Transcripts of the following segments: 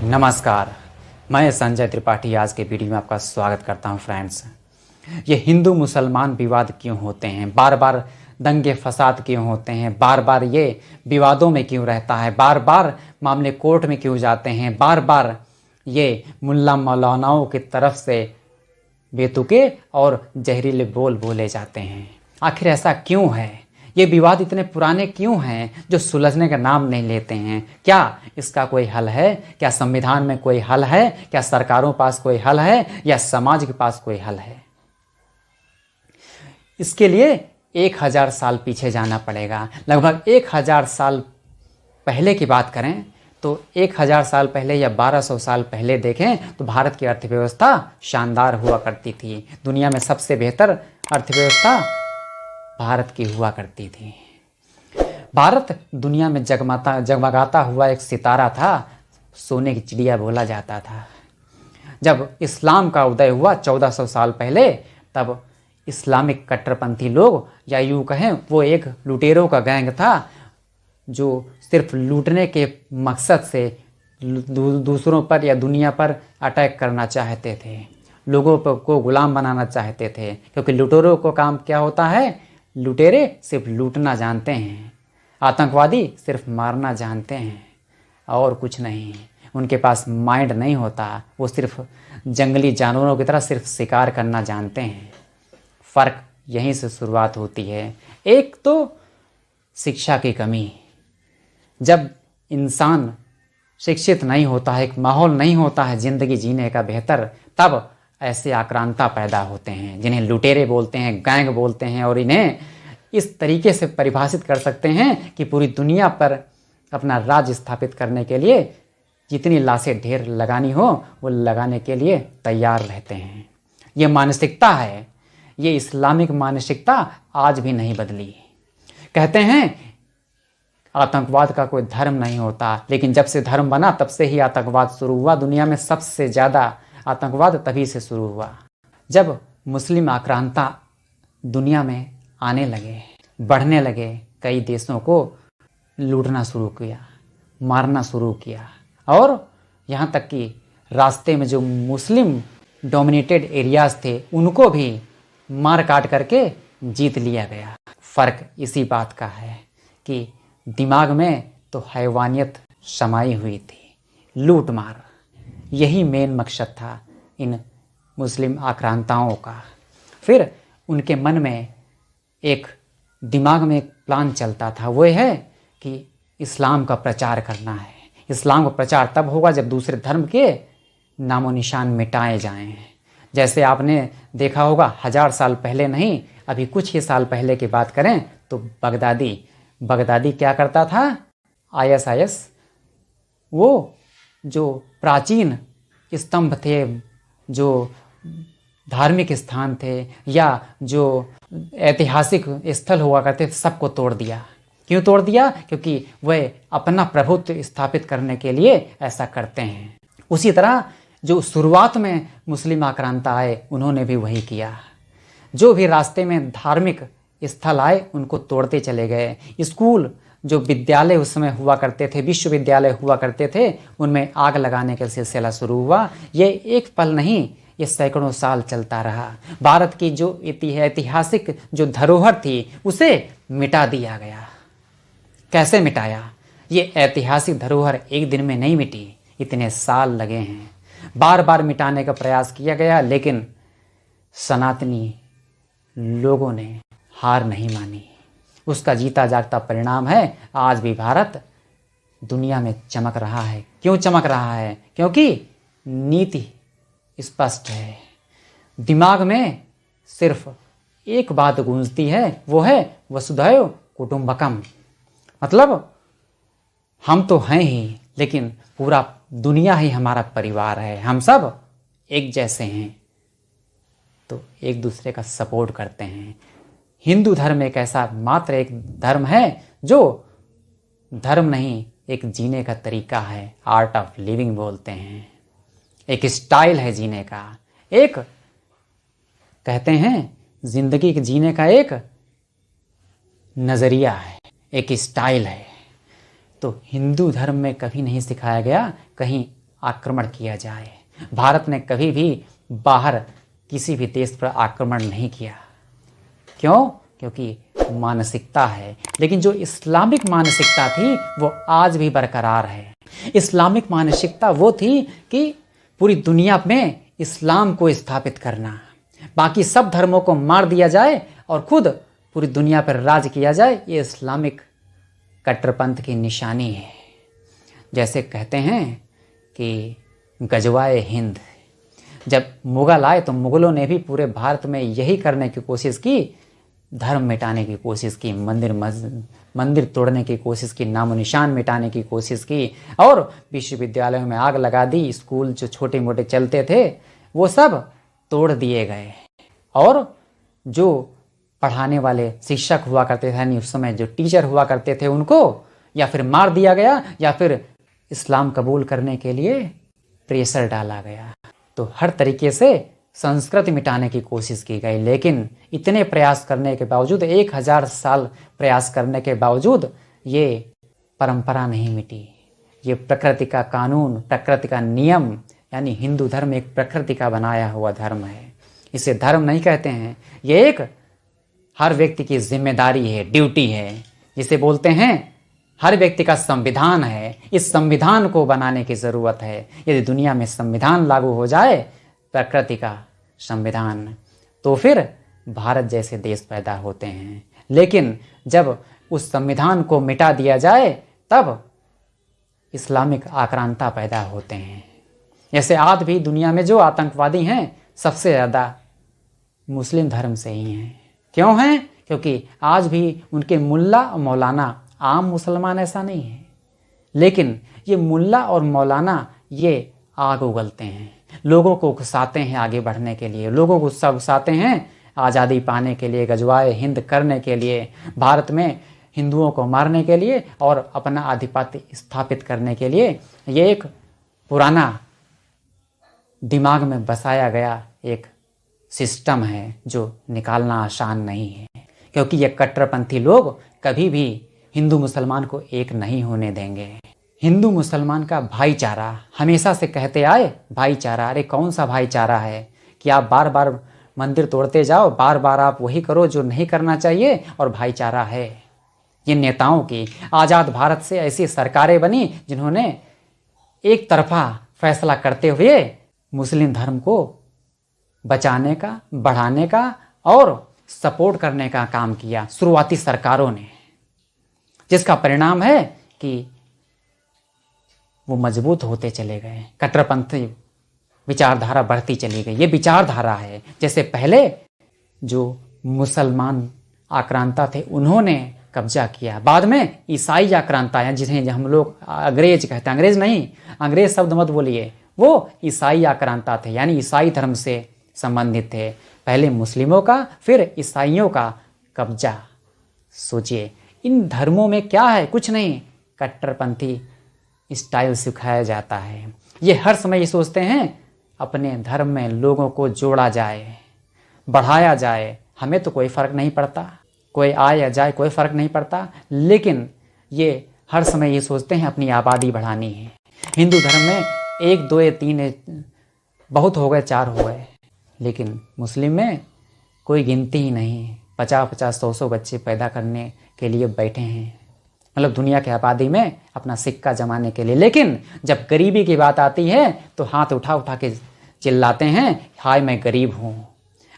नमस्कार। मैं संजय त्रिपाठी आज के वीडियो में आपका स्वागत करता हूं। फ्रेंड्स, ये हिंदू मुसलमान विवाद क्यों होते हैं, बार बार दंगे फसाद क्यों होते हैं, बार बार ये विवादों में क्यों रहता है, बार बार मामले कोर्ट में क्यों जाते हैं, बार बार ये मुल्ला मौलानाओं की तरफ से बेतुके और जहरीले बोल बोले जाते हैं। आखिर ऐसा क्यों है? ये विवाद इतने पुराने क्यों हैं जो सुलझने का नाम नहीं लेते हैं? क्या इसका कोई हल है? क्या संविधान में कोई हल है? क्या सरकारों पास कोई हल है या समाज के पास कोई हल है? इसके लिए 1000 साल पीछे जाना पड़ेगा। लगभग 1000 साल पहले की बात करें तो 1000 साल पहले या 1200 साल पहले देखें तो भारत की अर्थव्यवस्था शानदार हुआ करती थी। दुनिया में सबसे बेहतर अर्थव्यवस्था भारत की हुआ करती थी। भारत दुनिया में जगमगाता हुआ एक सितारा था, सोने की चिड़िया बोला जाता था। जब इस्लाम का उदय हुआ 1400 साल पहले, तब इस्लामिक कट्टरपंथी लोग, या यूँ कहें वो एक लुटेरों का गैंग था जो सिर्फ लूटने के मकसद से दूसरों पर या दुनिया पर अटैक करना चाहते थे, लोगों को गुलाम बनाना चाहते थे। क्योंकि लुटेरों को काम क्या होता है? लुटेरे सिर्फ लूटना जानते हैं, आतंकवादी सिर्फ मारना जानते हैं और कुछ नहीं। उनके पास माइंड नहीं होता, वो सिर्फ जंगली जानवरों की तरह सिर्फ शिकार करना जानते हैं। फ़र्क यहीं से शुरुआत होती है। एक तो शिक्षा की कमी। जब इंसान शिक्षित नहीं होता है, एक माहौल नहीं होता है ज़िंदगी जीने का बेहतर, तब ऐसे आक्रांता पैदा होते हैं जिन्हें लुटेरे बोलते हैं, गैंग बोलते हैं। और इन्हें इस तरीके से परिभाषित कर सकते हैं कि पूरी दुनिया पर अपना राज स्थापित करने के लिए जितनी लाशें ढेर लगानी हो वो लगाने के लिए तैयार रहते हैं। ये मानसिकता है, ये इस्लामिक मानसिकता आज भी नहीं बदली। कहते हैं आतंकवाद का कोई धर्म नहीं होता, लेकिन जब से धर्म बना तब से ही आतंकवाद शुरू हुआ। दुनिया में सबसे ज़्यादा आतंकवाद तभी से शुरू हुआ जब मुस्लिम आक्रांता दुनिया में आने लगे, बढ़ने लगे। कई देशों को लूटना शुरू किया, मारना शुरू किया, और यहाँ तक कि रास्ते में जो मुस्लिम डोमिनेटेड एरियाज़ थे उनको भी मार काट करके जीत लिया गया। फ़र्क इसी बात का है कि दिमाग में तो हैवानियत समाई हुई थी, लूट मार। यही मेन मकसद था इन मुस्लिम आक्रांताओं का। फिर उनके मन में दिमाग में एक प्लान चलता था, वो है कि इस्लाम का प्रचार करना है। इस्लाम का प्रचार तब होगा जब दूसरे धर्म के नामो निशान मिटाए जाएं। जैसे आपने देखा होगा 1000 साल पहले नहीं, अभी कुछ ही साल पहले की बात करें तो बगदादी क्या करता था? ISIS, वो जो प्राचीन स्तंभ थे, जो धार्मिक स्थान थे या जो ऐतिहासिक स्थल हुआ करते थे, सबको तोड़ दिया। क्यों तोड़ दिया? क्योंकि वह अपना प्रभुत्व स्थापित करने के लिए ऐसा करते हैं। उसी तरह जो शुरुआत में मुस्लिम आक्रांता आए उन्होंने भी वही किया। जो भी रास्ते में धार्मिक स्थल आए उनको तोड़ते चले गए। स्कूल, जो विद्यालय उस समय हुआ करते थे, विश्वविद्यालय हुआ करते थे, उनमें आग लगाने का सिलसिला शुरू हुआ। ये एक पल नहीं, ये सैकड़ों साल चलता रहा। भारत की जो ऐतिहासिक जो धरोहर थी उसे मिटा दिया गया। कैसे मिटाया? ये ऐतिहासिक धरोहर एक दिन में नहीं मिटी, इतने साल लगे हैं। बार बार मिटाने का प्रयास किया गया, लेकिन सनातनी लोगों ने हार नहीं मानी। उसका जीता जागता परिणाम है आज भी भारत दुनिया में चमक रहा है। क्यों चमक रहा है? क्योंकि नीति स्पष्ट है। दिमाग में सिर्फ एक बात गूंजती है, वो है वसुधैव कुटुंबकम। मतलब हम तो हैं ही, लेकिन पूरा दुनिया ही हमारा परिवार है। हम सब एक जैसे हैं, तो एक दूसरे का सपोर्ट करते हैं। हिंदू धर्म एक ऐसा मात्र एक धर्म है जो धर्म नहीं, एक जीने का तरीका है। आर्ट ऑफ लिविंग बोलते हैं, एक स्टाइल है जीने का। एक कहते हैं जिंदगी के जीने का एक नज़रिया है, एक स्टाइल है। तो हिंदू धर्म में कभी नहीं सिखाया गया कहीं आक्रमण किया जाए। भारत ने कभी भी बाहर किसी भी देश पर आक्रमण नहीं किया। क्यों? क्योंकि मानसिकता है। लेकिन जो इस्लामिक मानसिकता थी वो आज भी बरकरार है। इस्लामिक मानसिकता वो थी कि पूरी दुनिया में इस्लाम को स्थापित करना, बाकी सब धर्मों को मार दिया जाए और खुद पूरी दुनिया पर राज किया जाए। ये इस्लामिक कट्टरपंथ की निशानी है। जैसे कहते हैं कि गजवाए हिंद, जब मुग़ल आए तो मुग़लों ने भी पूरे भारत में यही करने की कोशिश की, धर्म मिटाने की कोशिश की, मंदिर तोड़ने की कोशिश की, नामो निशान मिटाने की कोशिश की और विश्वविद्यालयों में आग लगा दी। स्कूल जो छोटे मोटे चलते थे वो सब तोड़ दिए गए और जो पढ़ाने वाले शिक्षक हुआ करते थे, यानी उस समय जो टीचर हुआ करते थे, उनको या फिर मार दिया गया या फिर इस्लाम कबूल करने के लिए प्रेशर डाला गया। तो हर तरीके से संस्कृति मिटाने की कोशिश की गई। लेकिन इतने प्रयास करने के बावजूद, 1000 साल प्रयास करने के बावजूद ये परंपरा नहीं मिटी। ये प्रकृति का कानून, प्रकृति का नियम, यानी हिंदू धर्म एक प्रकृति का बनाया हुआ धर्म है। इसे धर्म नहीं कहते हैं, ये एक हर व्यक्ति की जिम्मेदारी है, ड्यूटी है, जिसे बोलते हैं हर व्यक्ति का संविधान है। इस संविधान को बनाने की ज़रूरत है। यदि दुनिया में संविधान लागू हो जाए, प्रकृति का संविधान, तो फिर भारत जैसे देश पैदा होते हैं। लेकिन जब उस संविधान को मिटा दिया जाए तब इस्लामिक आक्रांता पैदा होते हैं। जैसे आज भी दुनिया में जो आतंकवादी हैं सबसे ज़्यादा मुस्लिम धर्म से ही हैं। क्यों हैं? क्योंकि आज भी उनके मुल्ला और मौलाना, आम मुसलमान ऐसा नहीं है, लेकिन ये मुल्ला और मौलाना ये आग उगलते हैं, लोगों को उकसाते हैं आगे बढ़ने के लिए, लोगों को सब उकसाते हैं आज़ादी पाने के लिए, गजवाए हिंद करने के लिए, भारत में हिंदुओं को मारने के लिए और अपना आधिपत्य स्थापित करने के लिए। ये एक पुराना दिमाग में बसाया गया एक सिस्टम है जो निकालना आसान नहीं है, क्योंकि ये कट्टरपंथी लोग कभी भी हिंदू मुसलमान को एक नहीं होने देंगे। हिंदू मुसलमान का भाईचारा हमेशा से कहते आए, भाईचारा, अरे कौन सा भाईचारा है कि आप बार बार मंदिर तोड़ते जाओ, बार बार आप वही करो जो नहीं करना चाहिए और भाईचारा है। ये नेताओं की आज़ाद भारत से ऐसी सरकारें बनी जिन्होंने एक तरफा फैसला करते हुए मुस्लिम धर्म को बचाने का, बढ़ाने का और सपोर्ट करने का काम किया शुरुआती सरकारों ने, जिसका परिणाम है कि वो मजबूत होते चले गए, कट्टरपंथी विचारधारा बढ़ती चली गई। ये विचारधारा है। जैसे पहले जो मुसलमान आक्रांता थे उन्होंने कब्जा किया, बाद में ईसाई आक्रांता हैं जिन्हें हम लोग अंग्रेज कहते हैं, अंग्रेज नहीं, अंग्रेज शब्द मत बोलिए, वो ईसाई आक्रांता थे, यानी ईसाई धर्म से संबंधित थे। पहले मुस्लिमों का फिर ईसाइयों का कब्जा। सोचिए इन धर्मों में क्या है? कुछ नहीं, कट्टरपंथी स्टाइल सिखाया जाता है। ये हर समय ये सोचते हैं अपने धर्म में लोगों को जोड़ा जाए, बढ़ाया जाए, हमें तो कोई फ़र्क नहीं पड़ता, कोई आए या जाए कोई फ़र्क नहीं पड़ता, लेकिन ये हर समय ये सोचते हैं अपनी आबादी बढ़ानी है। हिंदू धर्म में 1 2 3 बहुत हो गए, 4 हो गए, लेकिन मुस्लिम में कोई गिनती ही नहीं, 50-50 100-100 बच्चे पैदा करने के लिए बैठे हैं, मतलब दुनिया की आबादी में अपना सिक्का जमाने के लिए। लेकिन जब गरीबी की बात आती है तो हाथ उठा उठा के चिल्लाते हैं, हाय मैं गरीब हूँ।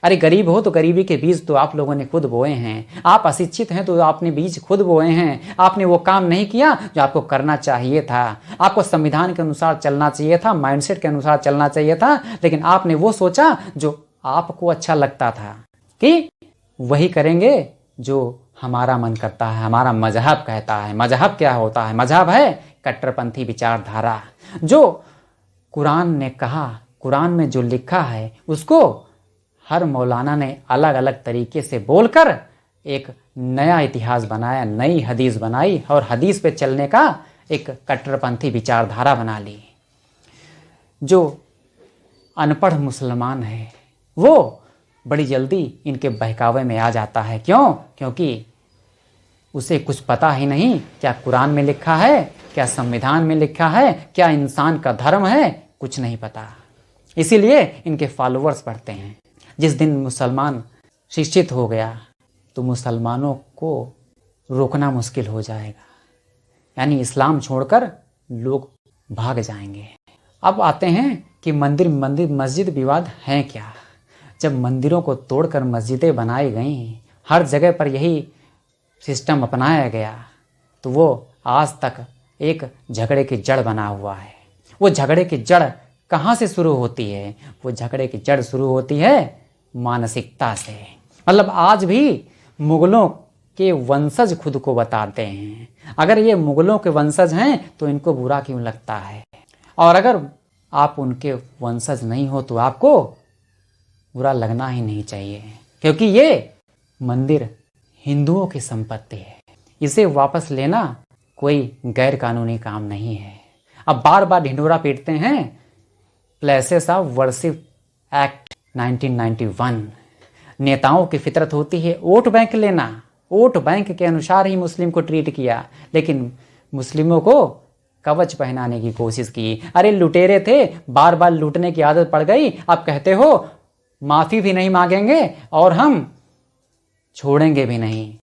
अरे गरीब हो तो गरीबी के बीज तो आप लोगों ने खुद बोए हैं। आप अशिक्षित हैं तो आपने बीज खुद बोए हैं। आपने वो काम नहीं किया जो आपको करना चाहिए था। आपको संविधान के अनुसार चलना चाहिए था, माइंडसेट के अनुसार चलना चाहिए था, लेकिन आपने वो सोचा जो आपको अच्छा लगता था कि वही करेंगे जो हमारा मन करता है, हमारा मजहब कहता है। मजहब क्या होता है? मजहब है कट्टरपंथी विचारधारा। जो कुरान ने कहा, कुरान में जो लिखा है उसको हर मौलाना ने अलग अलग तरीके से बोलकर एक नया इतिहास बनाया, नई हदीस बनाई और हदीस पे चलने का एक कट्टरपंथी विचारधारा बना ली। जो अनपढ़ मुसलमान है वो बड़ी जल्दी इनके बहकावे में आ जाता है। क्यों? क्योंकि उसे कुछ पता ही नहीं क्या कुरान में लिखा है क्या संविधान में लिखा है, क्या इंसान का धर्म है, कुछ नहीं पता। इसीलिए इनके फॉलोअर्स बढ़ते हैं। जिस दिन मुसलमान शिक्षित हो गया तो मुसलमानों को रोकना मुश्किल हो जाएगा, यानी इस्लाम छोड़कर लोग भाग जाएंगे। अब आते हैं कि मंदिर मस्जिद विवाद हैं क्या। जब मंदिरों को तोड़कर मस्जिदें बनाई गईं, हर जगह पर यही सिस्टम अपनाया गया, तो वो आज तक एक झगड़े की जड़ बना हुआ है। वो झगड़े की जड़ कहाँ से शुरू होती है? वो झगड़े की जड़ शुरू होती है मानसिकता से। मतलब आज भी मुगलों के वंशज खुद को बताते हैं। अगर ये मुगलों के वंशज हैं तो इनको बुरा क्यों लगता है, और अगर आप उनके वंशज नहीं हो तो आपको बुरा लगना ही नहीं चाहिए, क्योंकि ये मंदिर हिंदुओं की संपत्ति है। इसे वापस लेना कोई गैर कानूनी काम नहीं है। अब बार बार ढिंढोरा पीटते हैं प्लेसेस ऑफ वर्शिप एक्ट 1991। नेताओं की फितरत होती है वोट बैंक लेना, वोट बैंक के अनुसार ही मुस्लिम को ट्रीट किया, लेकिन मुस्लिमों को कवच पहनाने की कोशिश की। अरे लुटेरे थे, बार बार लूटने की आदत पड़ गई, अब कहते हो माफ़ी भी नहीं मांगेंगे और हम छोड़ेंगे भी नहीं।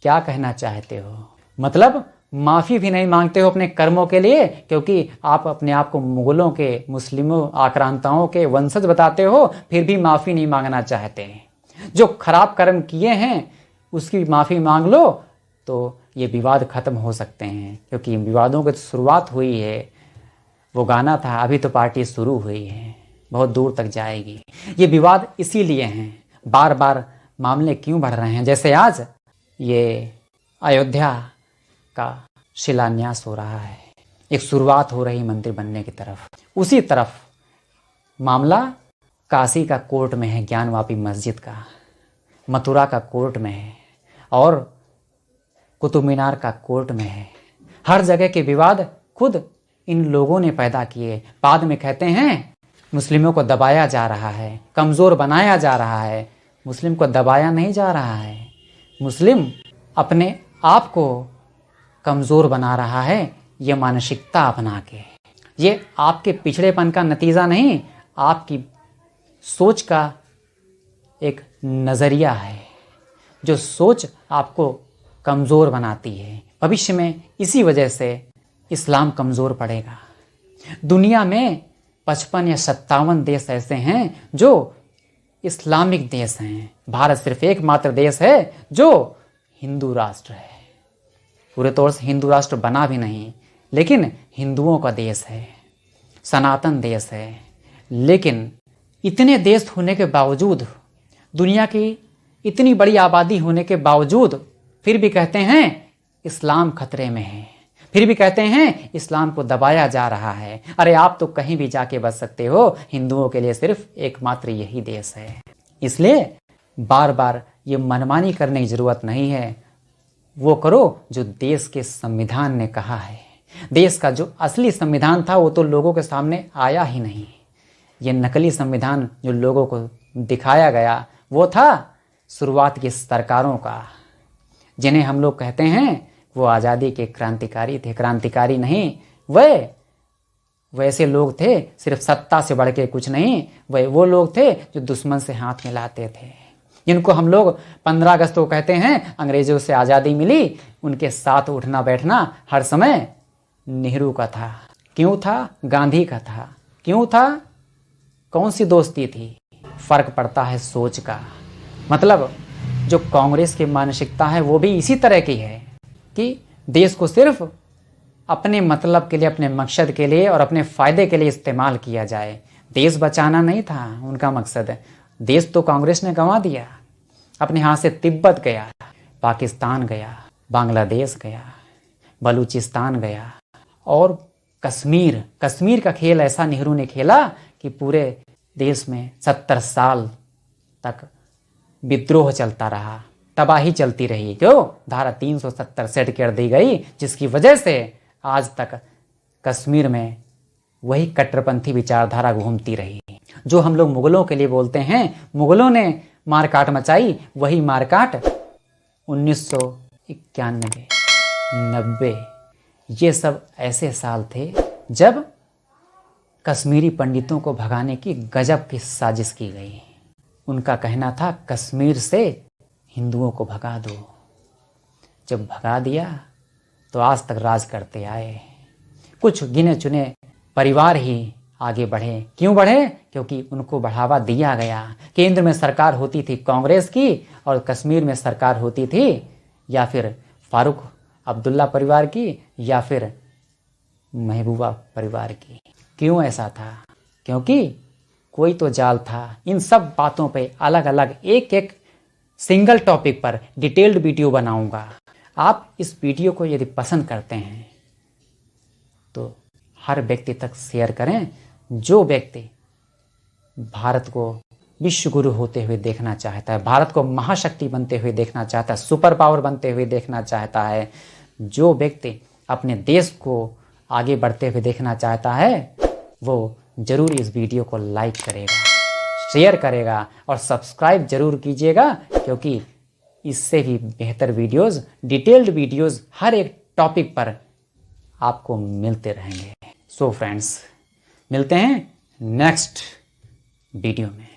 क्या कहना चाहते हो? मतलब माफ़ी भी नहीं मांगते हो अपने कर्मों के लिए, क्योंकि आप अपने आप को मुगलों के, मुस्लिमों, आक्रांताओं के वंशज बताते हो, फिर भी माफ़ी नहीं मांगना चाहते। जो खराब कर्म किए हैं उसकी माफ़ी मांग लो तो ये विवाद खत्म हो सकते हैं, क्योंकि विवादों की तो शुरुआत हुई है। वो गाना था अभी तो पार्टी शुरू हुई है, बहुत दूर तक जाएगी। ये विवाद इसीलिए हैं, बार बार मामले क्यों बढ़ रहे हैं। जैसे आज ये अयोध्या का शिलान्यास हो रहा है, एक शुरुआत हो रही मंदिर बनने की तरफ। उसी तरफ मामला काशी का कोर्ट में है, ज्ञानवापी मस्जिद का, मथुरा का कोर्ट में है और कुतुब मीनार का कोर्ट में है। हर जगह के विवाद खुद इन लोगों ने पैदा किए। बाद में कहते हैं मुस्लिमों को दबाया जा रहा है, कमज़ोर बनाया जा रहा है। मुस्लिम को दबाया नहीं जा रहा है, मुस्लिम अपने आप को कमज़ोर बना रहा है, ये मानसिकता अपना के। ये आपके पिछड़ेपन का नतीजा नहीं, आपकी सोच का एक नज़रिया है, जो सोच आपको कमज़ोर बनाती है। भविष्य में इसी वजह से इस्लाम कमज़ोर पड़ेगा। दुनिया में 55 या 57 देश ऐसे हैं जो इस्लामिक देश हैं। भारत सिर्फ एकमात्र देश है जो हिंदू राष्ट्र है। पूरे तौर से हिंदू राष्ट्र बना भी नहीं, लेकिन हिंदुओं का देश है, सनातन देश है। लेकिन इतने देश होने के बावजूद, दुनिया की इतनी बड़ी आबादी होने के बावजूद, फिर भी कहते हैं इस्लाम खतरे में है, फिर भी कहते हैं इस्लाम को दबाया जा रहा है। अरे आप तो कहीं भी जाके बच सकते हो, हिंदुओं के लिए सिर्फ एकमात्र यही देश है। इसलिए बार बार ये मनमानी करने की ज़रूरत नहीं है। वो करो जो देश के संविधान ने कहा है। देश का जो असली संविधान था वो तो लोगों के सामने आया ही नहीं। ये नकली संविधान जो लोगों को दिखाया गया वो था शुरुआत की सरकारों का, जिन्हें हम लोग कहते हैं वो आज़ादी के क्रांतिकारी थे। क्रांतिकारी नहीं, वे वैसे लोग थे, सिर्फ सत्ता से बढ़ के कुछ नहीं, वे वो लोग थे जो दुश्मन से हाथ मिलाते थे, जिनको हम लोग 15 अगस्त को कहते हैं अंग्रेज़ों से आज़ादी मिली। उनके साथ उठना बैठना हर समय नेहरू का था। क्यों था? गांधी का था। क्यों था? कौन सी दोस्ती थी? फ़र्क पड़ता है सोच का। मतलब जो कांग्रेस की मानसिकता है वो भी इसी तरह की है कि देश को सिर्फ अपने मतलब के लिए, अपने मकसद के लिए और अपने फ़ायदे के लिए इस्तेमाल किया जाए। देश बचाना नहीं था उनका मकसद। देश तो कांग्रेस ने गंवा दिया, अपने हाथ से तिब्बत गया, पाकिस्तान गया, बांग्लादेश गया, बलूचिस्तान गया और कश्मीर का खेल ऐसा नेहरू ने खेला कि पूरे देश में 70 साल तक विद्रोह चलता रहा, तबाही चलती रही। क्यों? धारा 370 सेट कर दी गई, जिसकी वजह से आज तक कश्मीर में वही कट्टरपंथी विचारधारा घूमती रही। जो हम लोग मुगलों के लिए बोलते हैं, मुगलों ने मारकाट मचाई, वही मारकाट 1991, 90, ये सब ऐसे साल थे जब कश्मीरी पंडितों को भगाने की गजब की साजिश की गई। उनका कहना था कश्मीर से हिंदुओं को भगा दो। जब भगा दिया तो आज तक राज करते आए। कुछ गिने चुने परिवार ही आगे बढ़े। क्यों बढ़े? क्योंकि उनको बढ़ावा दिया गया। केंद्र में सरकार होती थी कांग्रेस की और कश्मीर में सरकार होती थी या फिर फारूक अब्दुल्ला परिवार की या फिर महबूबा परिवार की। क्यों ऐसा था? क्योंकि कोई तो जाल था। इन सब बातों पे अलग अलग एक एक सिंगल टॉपिक पर डिटेल्ड वीडियो बनाऊंगा। आप इस वीडियो को यदि पसंद करते हैं तो हर व्यक्ति तक शेयर करें। जो व्यक्ति भारत को विश्व गुरु होते हुए देखना चाहता है, भारत को महाशक्ति बनते हुए देखना चाहता है, सुपर पावर बनते हुए देखना चाहता है, जो व्यक्ति अपने देश को आगे बढ़ते हुए देखना चाहता है, वो जरूर इस वीडियो को लाइक करेगा, शेयर करेगा और सब्सक्राइब जरूर कीजिएगा, क्योंकि इससे भी बेहतर वीडियोस, डिटेल्ड वीडियोस हर एक टॉपिक पर आपको मिलते रहेंगे। सो फ्रेंड्स, मिलते हैं नेक्स्ट वीडियो में।